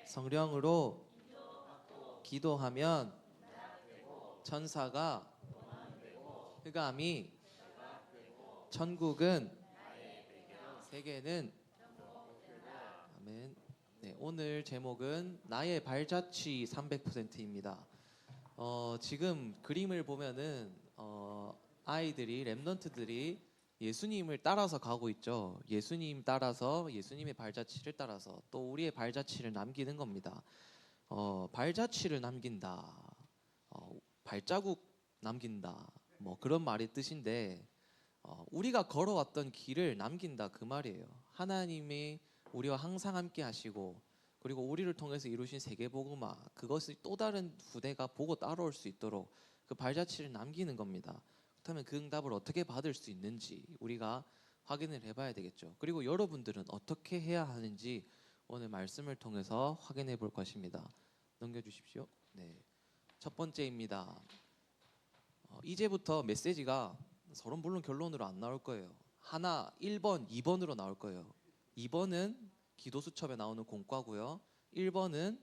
성령으로 기도하면 천사가 흑암이 천국은 세계는 아멘. 네, 오늘 제목은 나의 발자취 300%입니다. 지금 그림을 보면은 아이들이 랩런트들이 예수님을 따라서 가고 있죠. 예수님 따라서 예수님의 발자취를 따라서 또 우리의 발자취를 남기는 겁니다. 발자취를 남긴다, 발자국 남긴다, 뭐 그런 말의 뜻인데 우리가 걸어왔던 길을 남긴다 그 말이에요. 하나님이 우리와 항상 함께 하시고 그리고 우리를 통해서 이루신 세계복음화 그것을 또 다른 후대가 보고 따라올 수 있도록 그 발자취를 남기는 겁니다. 그렇다면 그 응답을 어떻게 받을 수 있는지 우리가 확인을 해봐야 되겠죠. 그리고 여러분들은 어떻게 해야 하는지 오늘 말씀을 통해서 확인해 볼 것입니다. 넘겨주십시오. 네, 첫 번째입니다. 이제부터 메시지가 서로 물론 결론으로 안 나올 거예요. 하나 1번, 2번으로 나올 거예요. 2번은 기도수첩에 나오는 공과고요. 1번은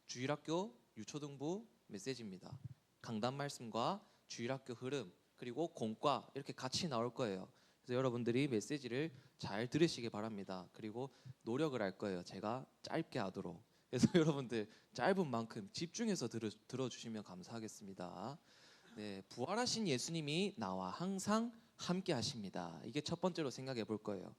주일학교 유초등부 메시지입니다. 강단 말씀과 주일학교 흐름 그리고 공과 이렇게 같이 나올 거예요. 그래서 여러분들이 메시지를 잘 들으시기 바랍니다. 그리고 노력을 할 거예요. 제가 짧게 하도록. 그래서 여러분들 짧은 만큼 집중해서 들어주시면 감사하겠습니다. 네, 부활하신 예수님이 나와 항상 함께 하십니다. 이게 첫 번째로 생각해 볼 거예요.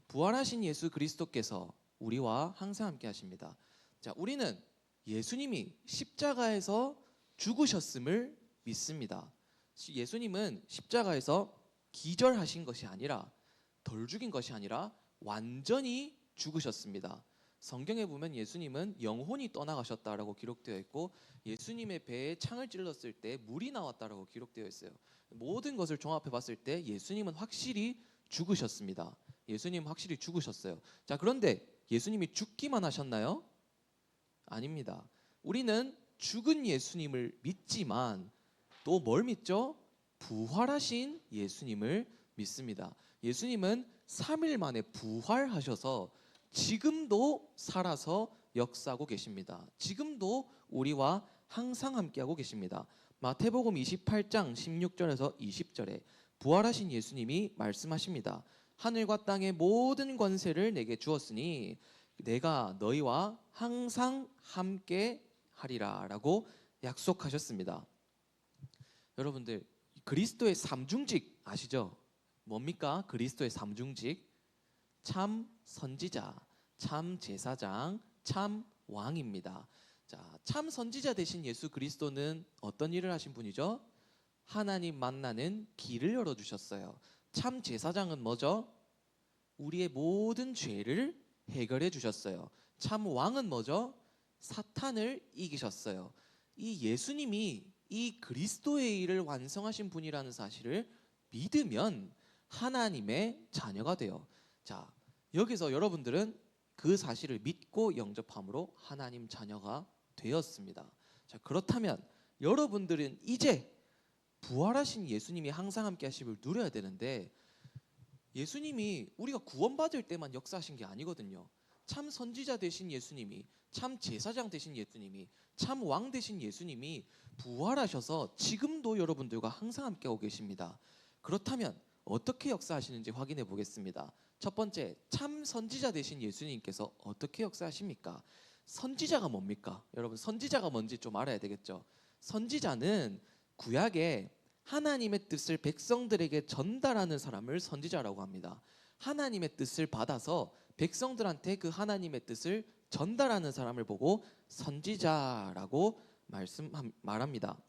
부활하신 예수 그리스도께서 우리와 항상 함께 하십니다. 자, 우리는 예수님이 십자가에서 죽으셨음을 믿습니다. 예수님은 십자가에서 기절하신 것이 아니라 덜 죽인 것이 아니라 완전히 죽으셨습니다. 성경에 보면 예수님은 영혼이 떠나가셨다라고 기록되어 있고 예수님의 배에 창을 찔렀을 때 물이 나왔다라고 기록되어 있어요. 모든 것을 종합해 봤을 때 예수님은 확실히 죽으셨습니다. 예수님은 확실히 죽으셨어요. 자, 그런데 예수님이 죽기만 하셨나요? 아닙니다. 우리는 죽은 예수님을 믿지만 또 뭘 믿죠? 부활하신 예수님을 믿습니다. 예수님은 3일 만에 부활하셔서 지금도 살아서 역사하고 계십니다. 지금도 우리와 항상 함께하고 계십니다. 마태복음 28장 16절에서 20절에 부활하신 예수님이 말씀하십니다. 하늘과 땅의 모든 권세를 내게 주었으니 내가 너희와 항상 함께 하리라 라고 약속하셨습니다. 여러분들 그리스도의 삼중직 아시죠? 뭡니까? 그리스도의 삼중직 참 선지자, 참 제사장, 참 왕입니다. 자, 참 선지자 되신 예수 그리스도는 어떤 일을 하신 분이죠? 하나님 만나는 길을 열어주셨어요. 참 제사장은 뭐죠? 우리의 모든 죄를 해결해 주셨어요. 참 왕은 뭐죠? 사탄을 이기셨어요. 이 예수님이 이 그리스도의 일을 완성하신 분이라는 사실을 믿으면 하나님의 자녀가 돼요. 자, 여기서 여러분들은 그 사실을 믿고 영접함으로 하나님 자녀가 되었습니다. 자, 그렇다면 여러분들은 이제 부활하신 예수님이 항상 함께 하심을 누려야 되는데 예수님이 우리가 구원받을 때만 역사하신 게 아니거든요. 참 선지자 되신 예수님이, 참 제사장 되신 예수님이, 참 왕 되신 예수님이 부활하셔서 지금도 여러분들과 항상 함께하고 계십니다. 그렇다면 어떻게 역사하시는지 확인해 보겠습니다. 첫 번째, 참 선지자 되신 예수님께서 어떻게 역사하십니까? 선지자가 뭡니까? 여러분, 선지자가 뭔지 좀 알아야 되겠죠. 선지자는 구약에 하나님의 뜻을 백성들에게 전달하는 사람을 선지자라고 합니다. 하나님의 뜻을 받아서 백성들한테 그 하나님의 뜻을 전달하는 사람을 보고 선지자라고 말합니다.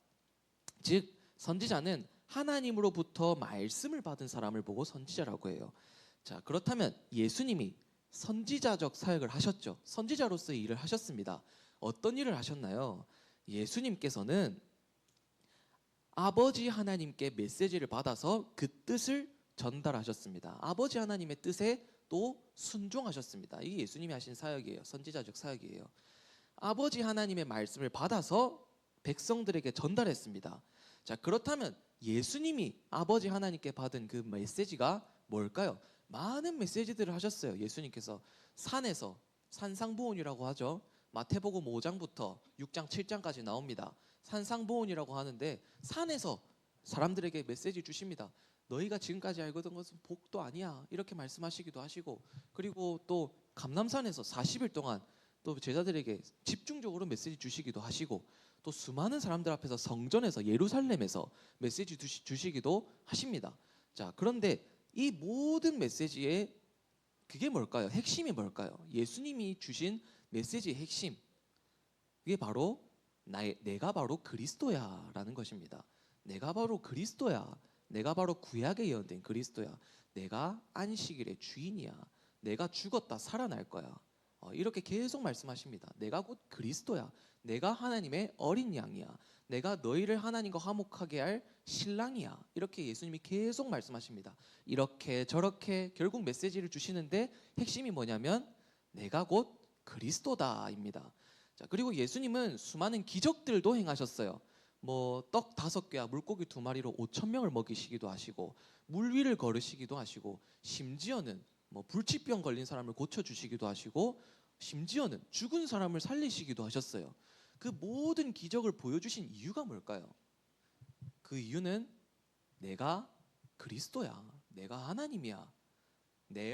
즉 선지자는 하나님으로부터 말씀을 받은 사람을 보고 선지자라고 해요. 자, 그렇다면 예수님이 선지자적 사역을 하셨죠. 선지자로서의 일을 하셨습니다. 어떤 일을 하셨나요? 예수님께서는 아버지 하나님께 메시지를 받아서 그 뜻을 전달하셨습니다. 아버지 하나님의 뜻에 또 순종하셨습니다. 이게 예수님이 하신 사역이에요. 선지자적 사역이에요. 아버지 하나님의 말씀을 받아서 백성들에게 전달했습니다. 자, 그렇다면 예수님이 아버지 하나님께 받은 그 메시지가 뭘까요? 많은 메시지들을 하셨어요. 예수님께서 산에서 산상보훈이라고 하죠. 마태복음 5장부터 6장 7장까지 나옵니다. 산상보훈이라고 하는데 산에서 사람들에게 메시지 주십니다. 너희가 지금까지 알고 있던 것은 복도 아니야, 이렇게 말씀하시기도 하시고, 그리고 또 감람산에서 40일 동안 또 제자들에게 집중적으로 메시지 주시기도 하시고, 또 수많은 사람들 앞에서 성전에서 예루살렘에서 메시지 주시기도 하십니다. 자, 그런데 이 모든 메시지의 그게 뭘까요? 핵심이 뭘까요? 예수님이 주신 메시지의 핵심, 그게 바로 내가 바로 그리스도야라는 것입니다. 내가 바로 그리스도야. 내가 바로 구약에 예언된 그리스도야. 내가 안식일의 주인이야. 내가 죽었다 살아날 거야. 이렇게 계속 말씀하십니다. 내가 곧 그리스도야. 내가 하나님의 어린 양이야. 내가 너희를 하나님과 화목하게 할 신랑이야. 이렇게 예수님이 계속 말씀하십니다. 이렇게 저렇게 결국 메시지를 주시는데 핵심이 뭐냐면 내가 곧 그리스도다입니다. 자, 그리고 예수님은 수많은 기적들도 행하셨어요. 뭐 떡 5개와 물고기 2마리로 5,000명을 먹이시기도 하시고, 물 위를 걸으시기도 하시고, 심지어는 뭐 불치병 걸린 사람을 고쳐주시기도 하시고, 심지어는 죽은 사람을 살리시기도 하셨어요. 그 모든 기적을 보여주신 이유가 뭘까요? 그 이유는 내가 그리스도야. 내가 하나님이야.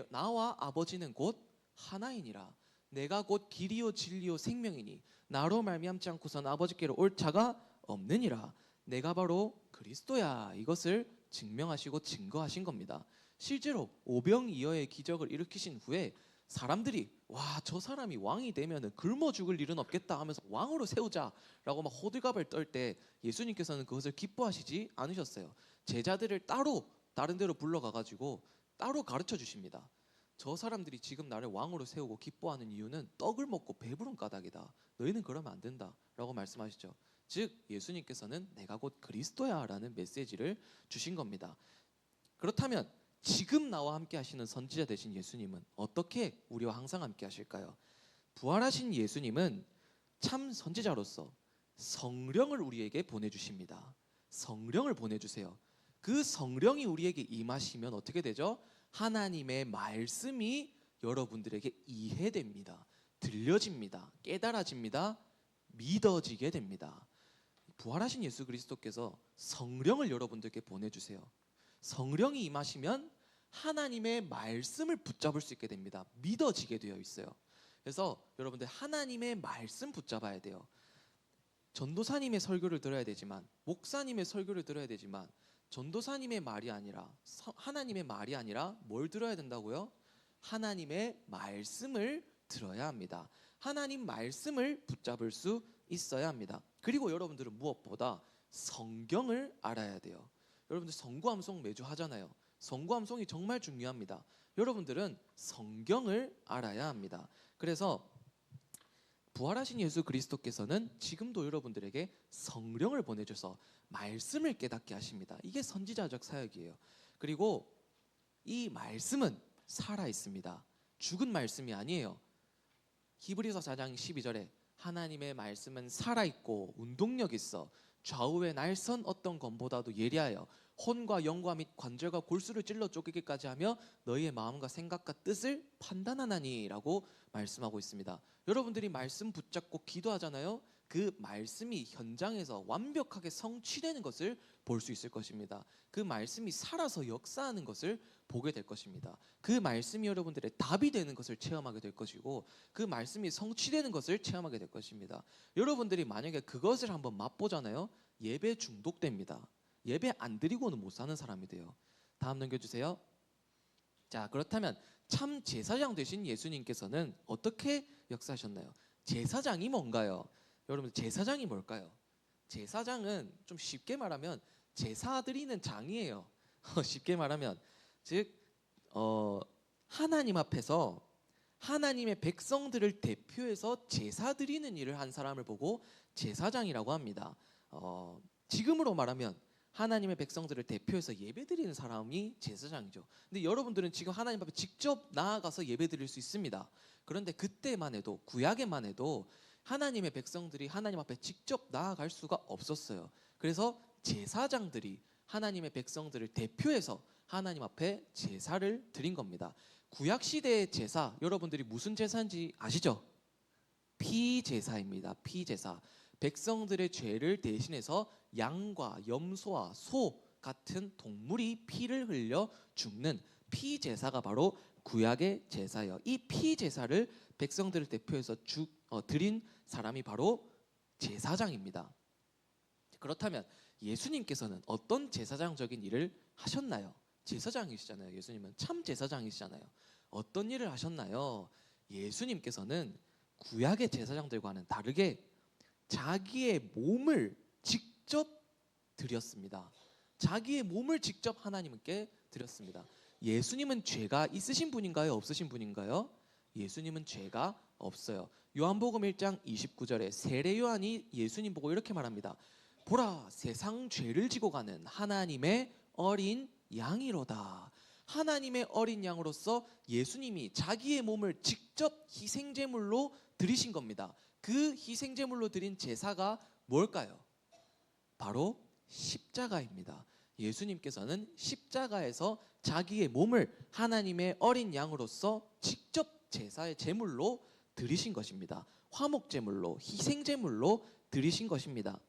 나와 아버지는 곧 하나이니라. 내가 곧 길이요 진리요 생명이니 나로 말미암지 않고선 아버지께로 올 자가 없느니라. 내가 바로 그리스도야. 이것을 증명하시고 증거하신 겁니다. 실제로 오병이어의 기적을 일으키신 후에 사람들이 와, 저 사람이 왕이 되면 굶어 죽을 일은 없겠다 하면서 왕으로 세우자라고 막 호들갑을 떨 때 예수님께서는 그것을 기뻐하시지 않으셨어요. 제자들을 따로 다른 데로 불러가가지고 따로 가르쳐 주십니다. 저 사람들이 지금 나를 왕으로 세우고 기뻐하는 이유는 떡을 먹고 배부른 까닭이다. 너희는 그러면 안 된다라고 말씀하시죠. 즉 예수님께서는 내가 곧 그리스도야라는 메시지를 주신 겁니다. 그렇다면 지금 나와 함께 하시는 선지자 되신 예수님은 어떻게 우리와 항상 함께 하실까요? 부활하신 예수님은 참 선지자로서 성령을 우리에게 보내주십니다. 성령을 보내주세요. 그 성령이 우리에게 임하시면 어떻게 되죠? 하나님의 말씀이 여러분들에게 이해됩니다. 들려집니다. 깨달아집니다. 믿어지게 됩니다. 부활하신 예수 그리스도께서 성령을 여러분들께 보내주세요. 성령이 임하시면 하나님의 말씀을 붙잡을 수 있게 됩니다. 믿어지게 되어 있어요. 그래서 여러분들 하나님의 말씀 붙잡아야 돼요. 전도사님의 설교를 들어야 되지만, 목사님의 설교를 들어야 되지만, 전도사님의 말이 아니라 하나님의 말이 아니라 뭘 들어야 된다고요? 하나님의 말씀을 들어야 합니다. 하나님 말씀을 붙잡을 수 있어야 합니다. 그리고 여러분들은 무엇보다 성경을 알아야 돼요. 여러분들 성구암송 매주 하잖아요. 성구암송이 정말 중요합니다. 여러분들은 성경을 알아야 합니다. 그래서 부활하신 예수 그리스도께서는 지금도 여러분들에게 성령을 보내줘서 말씀을 깨닫게 하십니다. 이게 선지자적 사역이에요. 그리고 이 말씀은 살아 있습니다. 죽은 말씀이 아니에요. 히브리서 4장 12절에 하나님의 말씀은 살아있고 운동력 있어 좌우의 날선 어떤 검보다도 예리하여 혼과 영과 및 관절과 골수를 찔러 쪼개기까지 하며 너희의 마음과 생각과 뜻을 판단하나니라고 말씀하고 있습니다. 여러분들이 말씀 붙잡고 기도하잖아요. 그 말씀이 현장에서 완벽하게 성취되는 것을 볼 수 있을 것입니다. 그 말씀이 살아서 역사하는 것을 보게 될 것입니다. 그 말씀이 여러분들의 답이 되는 것을 체험하게 될 것이고, 그 말씀이 성취되는 것을 체험하게 될 것입니다. 여러분들이 만약에 그것을 한번 맛보잖아요. 예배 중독됩니다. 예배 안 드리고는 못 사는 사람이 돼요. 다음 넘겨주세요. 자, 그렇다면 참 제사장 되신 예수님께서는 어떻게 역사하셨나요? 제사장이 뭔가요? 여러분, 제사장이 뭘까요? 제사장은 좀 쉽게 말하면 제사 드리는 장이에요. 쉽게 말하면 즉 하나님 앞에서 하나님의 백성들을 대표해서 제사 드리는 일을 한 사람을 보고 제사장이라고 합니다. 지금으로 말하면 하나님의 백성들을 대표해서 예배드리는 사람이 제사장이죠. 근데 여러분들은 지금 하나님 앞에 직접 나아가서 예배드릴 수 있습니다. 그런데 그때만 해도, 구약에만 해도 하나님의 백성들이 하나님 앞에 직접 나아갈 수가 없었어요. 그래서 제사장들이 하나님의 백성들을 대표해서 하나님 앞에 제사를 드린 겁니다. 구약 시대의 제사, 여러분들이 무슨 제사인지 아시죠? 피제사입니다. 피제사. 백성들의 죄를 대신해서 양과 염소와 소 같은 동물이 피를 흘려 죽는 피제사가 바로 구약의 제사예요. 이 피제사를 백성들을 대표해서 드린 사람이 바로 제사장입니다. 그렇다면 예수님께서는 어떤 제사장적인 일을 하셨나요? 제사장이시잖아요. 예수님은 참 제사장이시잖아요. 어떤 일을 하셨나요? 예수님께서는 구약의 제사장들과는 다르게 자기의 몸을 직접 드렸습니다. 자기의 몸을 직접 하나님께 드렸습니다. 예수님은 죄가 있으신 분인가요? 없으신 분인가요? 예수님은 죄가 없어요. 요한복음 1장 29절에 세례 요한이 예수님 보고 이렇게 말합니다. 보라, 세상 죄를 지고 가는 하나님의 어린 양이로다. 하나님의 어린 양으로서 예수님이 자기의 몸을 직접 희생제물로 드리신 겁니다. 그 희생제물로 드린 제사가 뭘까요? 바로 십자가입니다. 예수님께서는 십자가에서 자기의 몸을 하나님의 어린 양으로서 직접 제사의 제물로 드리신 것입니다. 화목제물로, 희생제물로 드리신 것입니다.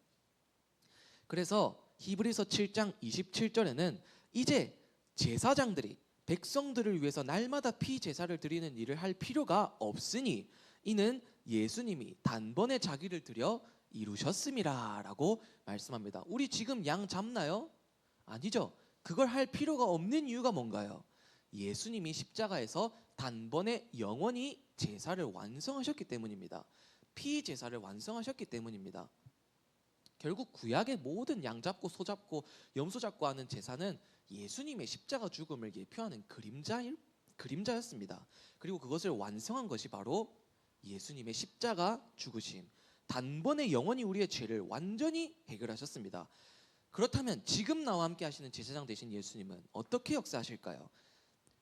그래서 히브리서 7장 27절에는 이제 제사장들이 백성들을 위해서 날마다 피제사를 드리는 일을 할 필요가 없으니 이는 예수님이 단번에 자기를 드려 이루셨음이라 라고 말씀합니다. 우리 지금 양 잡나요? 아니죠. 그걸 할 필요가 없는 이유가 뭔가요? 예수님이 십자가에서 단번에 영원히 제사를 완성하셨기 때문입니다. 피제사를 완성하셨기 때문입니다. 결국 구약의 모든 양 잡고 소 잡고 염소 잡고 하는 제사는 예수님의 십자가 죽음을 예표하는 그림자였습니다. 그리고 그것을 완성한 것이 바로 예수님의 십자가 죽으심, 단번에 영원히 우리의 죄를 완전히 해결하셨습니다. 그렇다면 지금 나와 함께 하시는 제사장 되신 예수님은 어떻게 역사하실까요?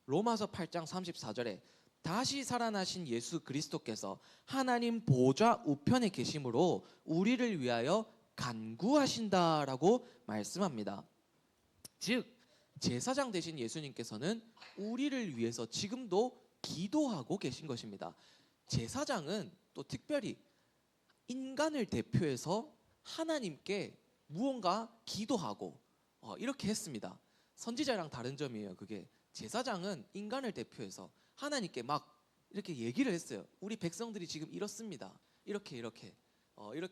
로마서 8장 34절에 다시 살아나신 예수 그리스도께서 하나님 보좌 우편에 계심으로 우리를 위하여 간구하신다라고 말씀합니다. 즉 제사장 되신 예수님께서는 우리를 위해서 지금도 기도하고 계신 것입니다. 제사장은 또 특별히 인간을 대표해서 하나님께 무언가 기도하고 이렇게 했습니다. 선지자랑 다른 점이에요. 그게 제사장은 인간을 대표해서 하나님께 막 이렇게 얘기를 했어요. 우리 백성들이 지금 이렇습니다. 이렇게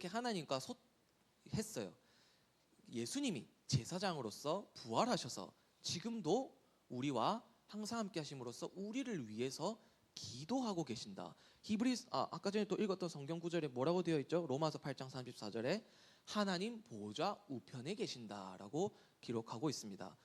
하나님과 했어요. 예수님이 제사장으로서 부활하셔서 지금도 우리와 항상 함께 하심으로써 우리를 위해서 기도하고 계신다. 아까 전에 또 읽었던 성경 구절에 뭐라고 되어 있죠? 로마서 8장 34절에 하나님 보좌 우편에 계신다라고 기록하고 있습니다.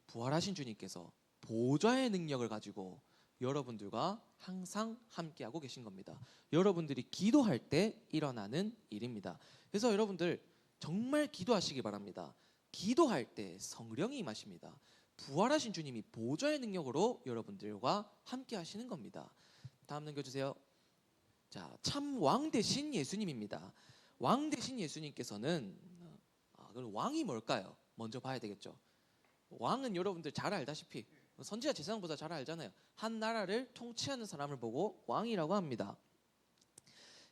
부활하신 주님께서 보좌의 능력을 가지고 여러분들과 항상 함께하고 계신 겁니다. 여러분들이 기도할 때 일어나는 일입니다. 그래서 여러분들 정말 기도하시기 바랍니다. 기도할 때 성령이 임하십니다. 부활하신 주님이 보좌의 능력으로 여러분들과 함께 하시는 겁니다. 다음 넘겨주세요. 자, 참 왕 되신 예수님입니다. 왕 되신 예수님께서는 그럼 왕이 뭘까요? 먼저 봐야 되겠죠. 왕은 여러분들 잘 알다시피 선지자 제사장보다 잘 알잖아요. 한 나라를 통치하는 사람을 보고 왕이라고 합니다.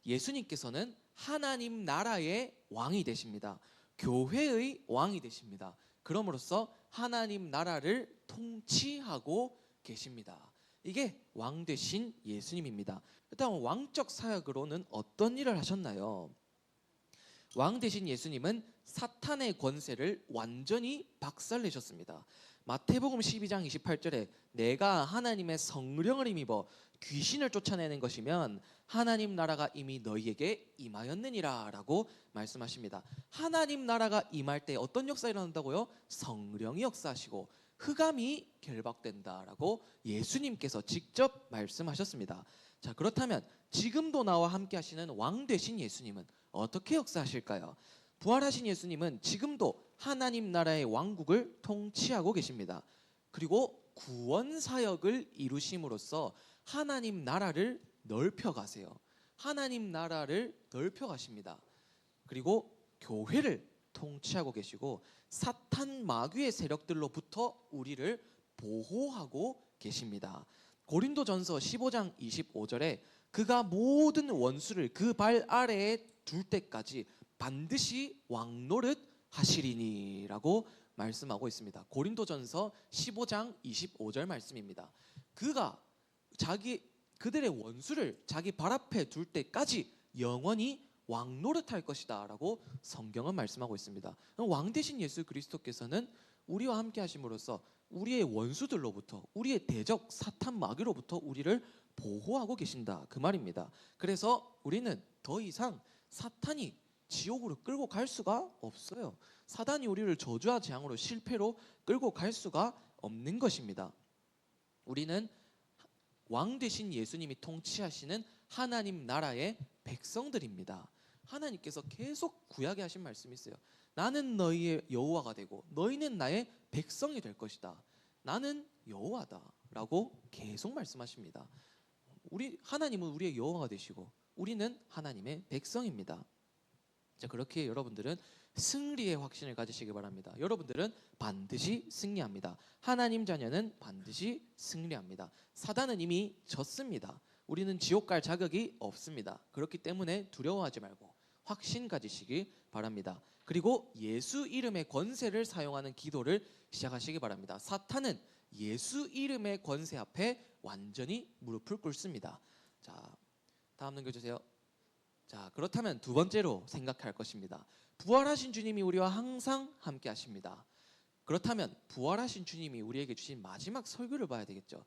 예수님께서는 하나님 나라의 왕이 되십니다. 교회의 왕이 되십니다. 그럼으로써 하나님 나라를 통치하고 계십니다. 이게 왕 되신 예수님입니다. 일단 왕적 사역으로는 어떤 일을 하셨나요? 왕 되신 예수님은 사탄의 권세를 완전히 박살내셨습니다. 마태복음 12장 28절에 내가 하나님의 성령을 힘입어 귀신을 쫓아내는 것이면 하나님 나라가 이미 너희에게 임하였느니라 라고 말씀하십니다. 하나님 나라가 임할 때 어떤 역사 일어난다고요? 성령이 역사하시고 흑암이 결박된다라고 예수님께서 직접 말씀하셨습니다. 자, 그렇다면 지금도 나와 함께 하시는 왕 되신 예수님은 어떻게 역사하실까요? 부활하신 예수님은 지금도 하나님 나라의 왕국을 통치하고 계십니다. 그리고 구원 사역을 이루심으로써 하나님 나라를 넓혀 가세요. 하나님 나라를 넓혀 가십니다. 그리고 교회를 통치하고 계시고 사탄 마귀의 세력들로부터 우리를 보호하고 계십니다. 고린도전서 15장 25절에 그가 모든 원수를 그 발 아래에 둘 때까지 반드시 왕노릇 하시리니라고 말씀하고 있습니다. 고린도전서 15장 25절 말씀입니다. 그가 그들의 원수를 자기 발 앞에 둘 때까지 영원히 왕노릇할 것이다라고 성경은 말씀하고 있습니다. 왕 대신 예수 그리스도께서는 우리와 함께 하심으로써 우리의 원수들로부터, 우리의 대적 사탄 마귀로부터 우리를 보호하고 계신다 그 말입니다. 그래서 우리는 더 이상 사탄이 지옥으로 끌고 갈 수가 없어요. 사단이 우리를 저주와 재앙으로 실패로 끌고 갈 수가 없는 것입니다. 우리는 왕 되신 예수님이 통치하시는 하나님 나라의 백성들입니다. 하나님께서 계속 구약에 하신 말씀이 있어요. 나는 너희의 여호와가 되고 너희는 나의 백성이 될 것이다. 나는 여호와다라고 계속 말씀하십니다. 하나님은 우리의 여호와가 되시고 우리는 하나님의 백성입니다. 자, 그렇게 여러분들은 승리의 확신을 가지시기 바랍니다. 여러분들은 반드시 승리합니다. 하나님 자녀는 반드시 승리합니다. 사단은 이미 졌습니다. 우리는 지옥 갈 자격이 없습니다. 그렇기 때문에 두려워하지 말고 확신 가지시기 바랍니다. 그리고 예수 이름의 권세를 사용하는 기도를 시작하시기 바랍니다. 사탄은 예수 이름의 권세 앞에 완전히 무릎을 꿇습니다. 자, 다음 넘겨주세요. 자, 그렇다면 두 번째로 생각할 것입니다. 부활하신 주님이 우리와 항상 함께 하십니다. 그렇다면 부활하신 주님이 우리에게 주신 마지막 설교를 봐야 되겠죠.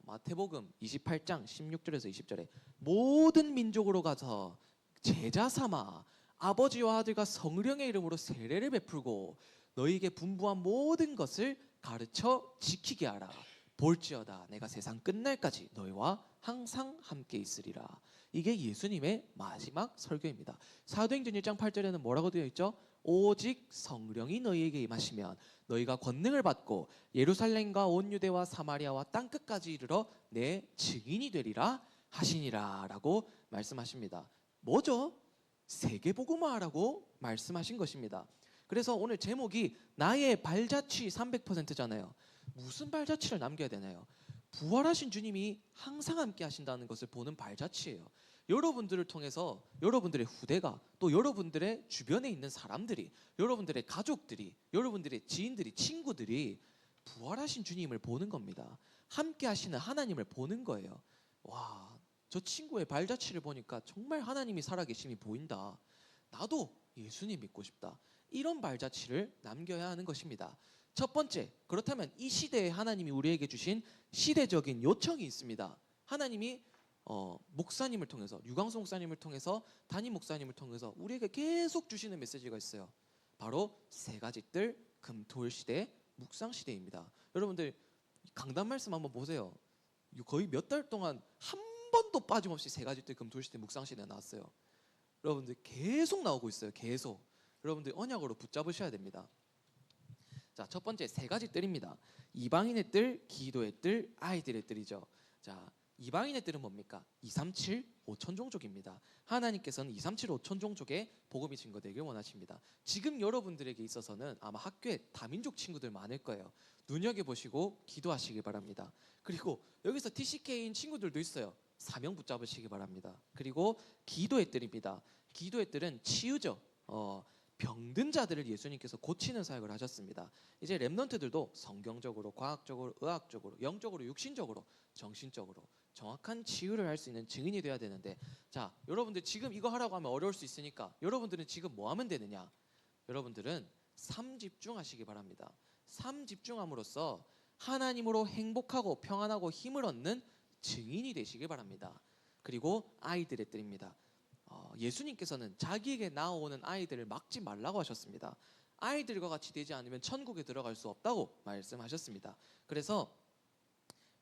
마태복음 28장 16절에서 20절에 모든 민족으로 가서 제자 삼아 아버지와 아들과 성령의 이름으로 세례를 베풀고 너희에게 분부한 모든 것을 가르쳐 지키게 하라. 볼지어다 내가 세상 끝날까지 너희와 항상 함께 있으리라. 이게 예수님의 마지막 설교입니다. 사도행전 1장 8절에는 뭐라고 되어 있죠? 오직 성령이 너희에게 임하시면 너희가 권능을 받고 예루살렘과 온 유대와 사마리아와 땅끝까지 이르러 내 증인이 되리라 하시니라 라고 말씀하십니다. 뭐죠? 세계복음화라고 말씀하신 것입니다. 그래서 오늘 제목이 나의 발자취 300%잖아요. 무슨 발자취를 남겨야 되나요? 부활하신 주님이 항상 함께 하신다는 것을 보는 발자취예요. 여러분들을 통해서 여러분들의 후대가 또 여러분들의 주변에 있는 사람들이 여러분들의 가족들이 여러분들의 지인들이 친구들이 부활하신 주님을 보는 겁니다. 함께 하시는 하나님을 보는 거예요. 와, 저 친구의 발자취를 보니까 정말 하나님이 살아계심이 보인다. 나도 예수님 믿고 싶다. 이런 발자취를 남겨야 하는 것입니다. 첫 번째, 그렇다면 이 시대에 하나님이 우리에게 주신 시대적인 요청이 있습니다. 하나님이 목사님을 통해서 유광수 목사님을 통해서 담임 목사님을 통해서 우리에게 계속 주시는 메시지가 있어요. 바로 세 가지 뜰 금토일 시대 묵상 시대입니다. 여러분들 강단 말씀 한번 보세요. 거의 몇 달 동안 한 번도 빠짐없이 세 가지 뜰 금토일 시대 묵상 시대가 나왔어요. 여러분들 계속 나오고 있어요. 계속. 여러분들 언약으로 붙잡으셔야 됩니다. 자, 첫 번째 세 가지 뜰입니다. 이방인의 뜰, 기도의 뜰, 아이들의 뜰이죠. 자, 이방인의 뜰은 뭡니까? 237 5천 종족입니다. 하나님께서는 237 5천 종족에 복음이 증거되길 원하십니다. 지금 여러분들에게 있어서는 아마 학교에 다민족 친구들 많을 거예요. 눈여겨보시고 기도하시기 바랍니다. 그리고 여기서 TCK인 친구들도 있어요. 사명 붙잡으시기 바랍니다. 그리고 기도의 뜰입니다. 기도의 뜰은 치유죠. 병든 자들을 예수님께서 고치는 사역을 하셨습니다. 이제 렘넌트들도 성경적으로, 과학적으로, 의학적으로, 영적으로, 육신적으로, 정신적으로 정확한 치유를 할 수 있는 증인이 되어야 되는데, 자, 여러분들 지금 이거 하라고 하면 어려울 수 있으니까 여러분들은 지금 뭐 하면 되느냐? 여러분들은 삶 집중하시기 바랍니다. 삶 집중함으로써 하나님으로 행복하고 평안하고 힘을 얻는 증인이 되시기 바랍니다. 그리고 아이들의 뜰입니다. 예수님께서는 자기에게 나오는 아이들을 막지 말라고 하셨습니다. 아이들과 같이 되지 않으면 천국에 들어갈 수 없다고 말씀하셨습니다. 그래서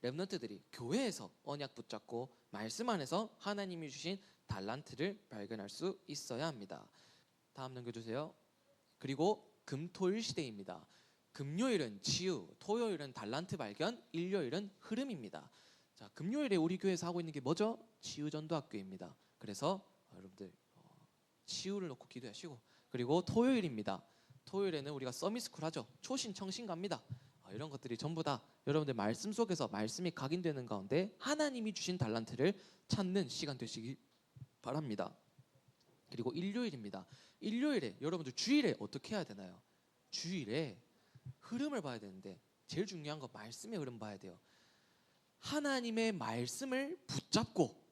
렘넌트들이 교회에서 언약 붙잡고 말씀 안에서 하나님이 주신 달란트를 발견할 수 있어야 합니다. 다음 넘겨주세요. 그리고 금토일 시대입니다. 금요일은 치유, 토요일은 달란트 발견, 일요일은 흐름입니다. 자, 금요일에 우리 교회에서 하고 있는 게 뭐죠? 치유전도학교입니다. 그래서 여러분들 치유를 놓고 기도하시고, 그리고 토요일입니다. 토요일에는 우리가 서밋스쿨 하죠. 초신 청신 갑니다. 이런 것들이 전부 다 여러분들 말씀 속에서 말씀이 각인되는 가운데 하나님이 주신 달란트를 찾는 시간 되시기 바랍니다. 그리고 일요일입니다. 일요일에 여러분들 주일에 어떻게 해야 되나요? 주일에 흐름을 봐야 되는데 제일 중요한 거 말씀의 흐름 봐야 돼요. 하나님의 말씀을 붙잡고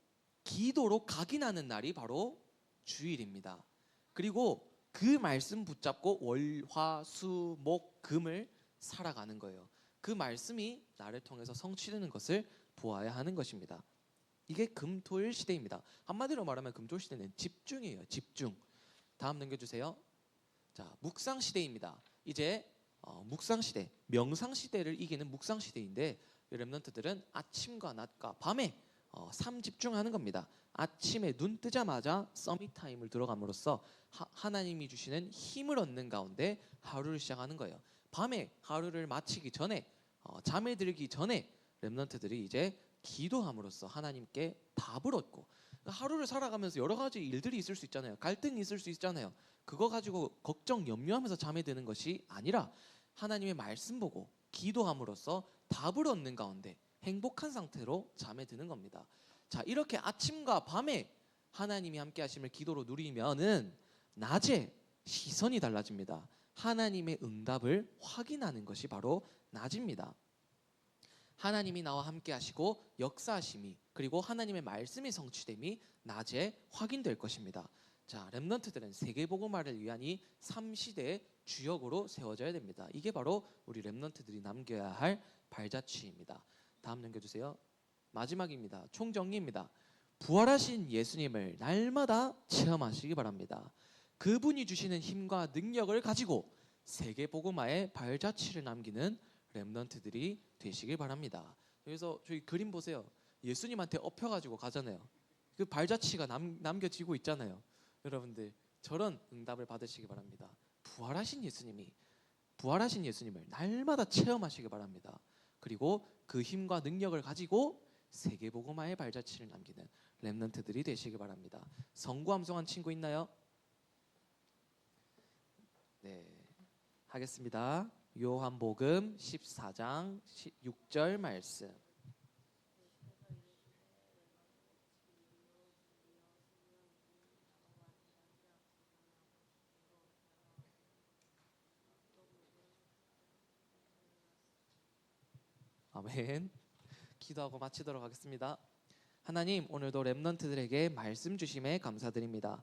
기도로 각인하는 날이 바로 주일입니다. 그리고 그 말씀 붙잡고 월, 화, 수, 목, 금을 살아가는 거예요. 그 말씀이 나를 통해서 성취되는 것을 보아야 하는 것입니다. 이게 금토일 시대입니다. 한마디로 말하면 금토일 시대는 집중이에요. 집중. 다음 넘겨주세요. 자, 묵상 시대입니다. 이제 묵상 시대, 명상 시대를 이기는 묵상 시대인데 렘넌트들은 아침과 낮과 밤에 삶 집중하는 겁니다. 아침에 눈 뜨자마자 서밋 타임을 들어감으로써 하나님이 주시는 힘을 얻는 가운데 하루를 시작하는 거예요. 밤에 하루를 마치기 전에 잠에 들기 전에 렘넌트들이 이제 기도함으로써 하나님께 답을 얻고, 하루를 살아가면서 여러 가지 일들이 있을 수 있잖아요. 갈등이 있을 수 있잖아요. 그거 가지고 걱정, 염려하면서 잠에 드는 것이 아니라 하나님의 말씀 보고 기도함으로써 답을 얻는 가운데 행복한 상태로 잠에 드는 겁니다. 자, 이렇게 아침과 밤에 하나님이 함께 하심을 기도로 누리면은 낮에 시선이 달라집니다. 하나님의 응답을 확인하는 것이 바로 낮입니다. 하나님이 나와 함께 하시고 역사하심이, 그리고 하나님의 말씀이 성취됨이 낮에 확인될 것입니다. 자, 렘넌트들은 세계복음화를 위한 이 3시대의 주역으로 세워져야 됩니다. 이게 바로 우리 렘넌트들이 남겨야 할 발자취입니다. 다음 넘겨주세요. 마지막입니다. 총정리입니다. 부활하신 예수님을 날마다 체험하시기 바랍니다. 그분이 주시는 힘과 능력을 가지고 세계복음화의 발자취를 남기는 렘넌트들이 되시길 바랍니다. 그래서 저희 그림 보세요. 예수님한테 엎혀가지고 가잖아요. 그 발자취가 남겨지고 있잖아요. 여러분들 저런 응답을 받으시기 바랍니다. 부활하신 예수님을 날마다 체험하시기 바랍니다. 그리고 그 힘과 능력을 가지고 세계복음화의 발자취를 남기는 렘넌트들이 되시기 바랍니다. 성구함송한 친구 있나요? 네, 하겠습니다. 요한복음 14장 6절 말씀. 아멘. 기도하고 마치도록 하겠습니다. 하나님, 오늘도 렘넌트들에게 말씀 주심에 감사드립니다.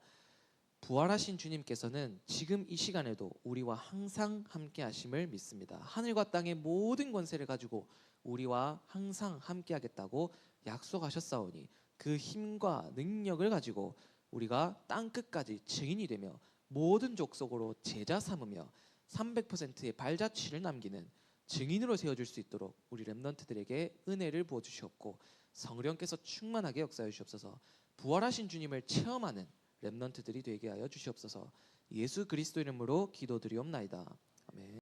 부활하신 주님께서는 지금 이 시간에도 우리와 항상 함께 하심을 믿습니다. 하늘과 땅의 모든 권세를 가지고 우리와 항상 함께 하겠다고 약속하셨사오니 그 힘과 능력을 가지고 우리가 땅끝까지 증인이 되며 모든 족속으로 제자 삼으며 300%의 발자취를 남기는 증인으로 세워줄 수 있도록 우리 렘넌트들에게 은혜를 부어주시옵고 성령께서 충만하게 역사해 주시옵소서. 부활하신 주님을 체험하는 렘넌트들이 되게 하여 주시옵소서. 예수 그리스도 이름으로 기도드리옵나이다. 아멘.